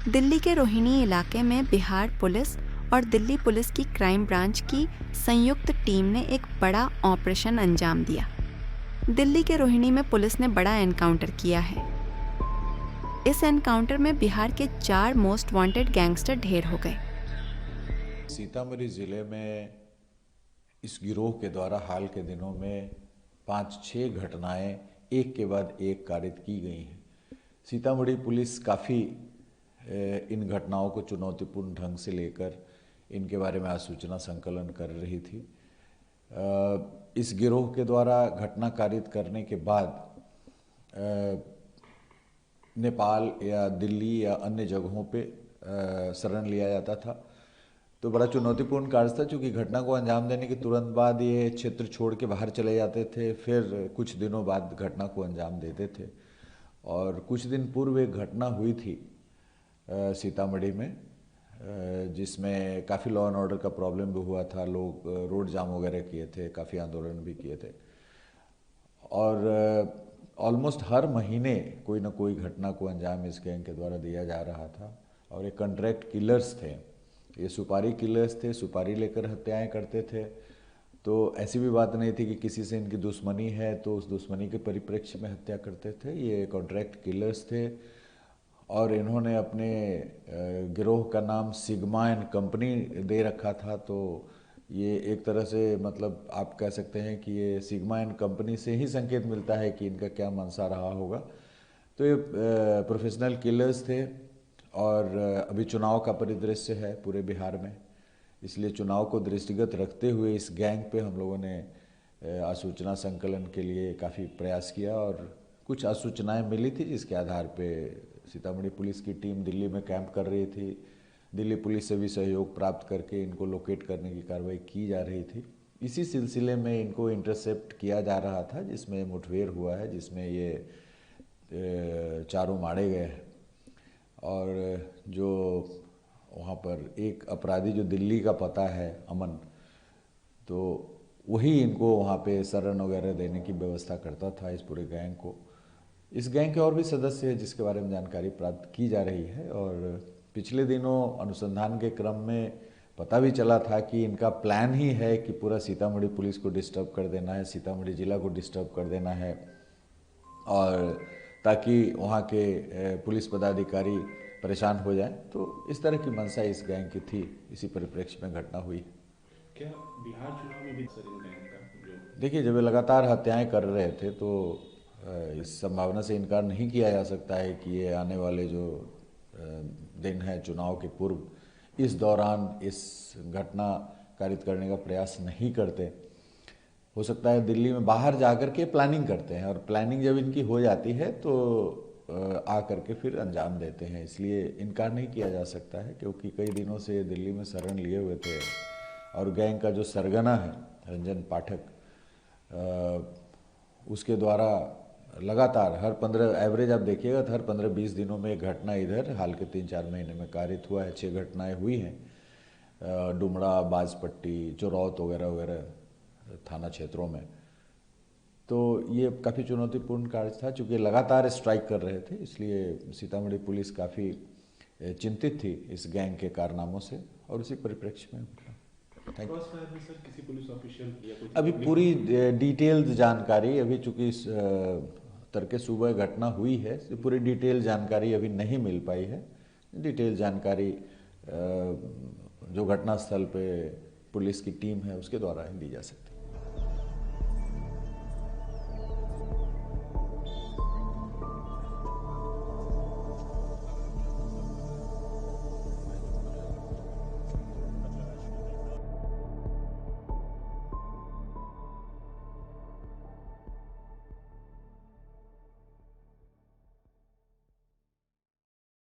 दिल्ली के रोहिणी इलाके में बिहार पुलिस और दिल्ली पुलिस की क्राइम ब्रांच की संयुक्त टीम ने एक बड़ा ऑपरेशन अंजाम दिया। दिल्ली के रोहिणी में पुलिस ने बड़ा एनकाउंटर किया है। इस एनकाउंटर में बिहार के 4 मोस्ट वांटेड गैंगस्टर ढेर हो गए। सीतामढ़ी जिले में इस गिरोह के द्वारा हाल के दिनों में 5-6 घटनाएं एक के बाद एक कारित की गई हैं। सीतामढ़ी पुलिस काफ़ी इन घटनाओं को चुनौतीपूर्ण ढंग से लेकर इनके बारे में आसूचना संकलन कर रही थी। इस गिरोह के द्वारा घटना कारित करने के बाद नेपाल या दिल्ली या अन्य जगहों पे शरण लिया जाता था। तो बड़ा चुनौतीपूर्ण कार्य था, क्योंकि घटना को अंजाम देने के तुरंत बाद ये क्षेत्र छोड़ के बाहर चले जाते थे, फिर कुछ दिनों बाद घटना को अंजाम देते थे। और कुछ दिन पूर्व एक घटना हुई थी सीतामढ़ी में, जिसमें काफ़ी लॉ एंड ऑर्डर का प्रॉब्लम भी हुआ था। लोग रोड जाम वगैरह किए थे, काफ़ी आंदोलन भी किए थे। और ऑलमोस्ट हर महीने कोई ना कोई घटना को अंजाम इस गैंग के द्वारा दिया जा रहा था। और ये कॉन्ट्रैक्ट किलर्स थे, ये सुपारी किलर्स थे, सुपारी लेकर हत्याएं करते थे। तो ऐसी भी बात नहीं थी कि किसी से इनकी दुश्मनी है तो उस दुश्मनी के परिप्रेक्ष्य में हत्या करते थे। ये कॉन्ट्रैक्ट किलर्स थे और इन्होंने अपने गिरोह का नाम सिग्मा एंड कंपनी दे रखा था। तो ये एक तरह से मतलब आप कह सकते हैं कि ये सिग्मा एंड कंपनी से ही संकेत मिलता है कि इनका क्या मंशा रहा होगा। तो ये प्रोफेशनल किलर्स थे। और अभी चुनाव का परिदृश्य है पूरे बिहार में, इसलिए चुनाव को दृष्टिगत रखते हुए इस गैंग पे हम लोगों ने आसूचना संकलन के लिए काफ़ी प्रयास किया। और कुछ आसूचनाएं मिली थी, जिसके आधार पे सीतामढ़ी पुलिस की टीम दिल्ली में कैंप कर रही थी। दिल्ली पुलिस से भी सहयोग प्राप्त करके इनको लोकेट करने की कार्रवाई की जा रही थी। इसी सिलसिले में इनको इंटरसेप्ट किया जा रहा था, जिसमें मुठभेड़ हुआ है, जिसमें ये चारों मारे गए हैं। और जो वहाँ पर एक अपराधी जो दिल्ली का पता है, अमन, तो वही इनको वहाँ पे शरण वगैरह देने की व्यवस्था करता था इस पूरे गैंग को। इस गैंग के और भी सदस्य हैं जिसके बारे में जानकारी प्राप्त की जा रही है। और पिछले दिनों अनुसंधान के क्रम में पता भी चला था कि इनका प्लान ही है कि पूरा सीतामढ़ी पुलिस को डिस्टर्ब कर देना है, सीतामढ़ी जिला को डिस्टर्ब कर देना है, और ताकि वहाँ के पुलिस पदाधिकारी परेशान हो जाएं। तो इस तरह की मंशा इस गैंग की थी। इसी परिप्रेक्ष्य में घटना हुई। क्या बिहार चुनाव में भी सर इन गैंग का जो देखिए, जब ये लगातार हत्याएं कर रहे थे तो इस संभावना से इनकार नहीं किया जा सकता है कि ये आने वाले जो दिन है चुनाव के पूर्व, इस दौरान इस घटना कारित करने का प्रयास नहीं करते। हो सकता है दिल्ली में बाहर जाकर के प्लानिंग करते हैं, और प्लानिंग जब इनकी हो जाती है तो आ करके फिर अंजाम देते हैं। इसलिए इनकार नहीं किया जा सकता है, क्योंकि कई दिनों से दिल्ली में शरण लिए हुए थे। और गैंग का जो सरगना है रंजन पाठक, उसके द्वारा लगातार हर 15 एवरेज आप देखिएगा तो हर 15-20 दिनों में एक घटना इधर हाल के 3-4 महीने में कारित हुआ है। 6 घटनाएं हुई हैं डुमरा, बाजपट्टी, चोरौत वगैरह वगैरह थाना क्षेत्रों में। तो ये काफ़ी चुनौतीपूर्ण कार्य था, चूँकि लगातार स्ट्राइक कर रहे थे। इसलिए सीतामढ़ी पुलिस काफ़ी चिंतित थी इस गैंग के कारनामों से। और उसी परिप्रेक्ष्य में सर किसी पुलिस ऑफिशियल या कुछ अभी पूरी डिटेल्ड जानकारी, अभी चूँकि तड़के सुबह घटना हुई है, तो पूरी डिटेल जानकारी अभी नहीं मिल पाई है। डिटेल जानकारी जो घटनास्थल पे पुलिस की टीम है उसके द्वारा ही दी जा सकती है।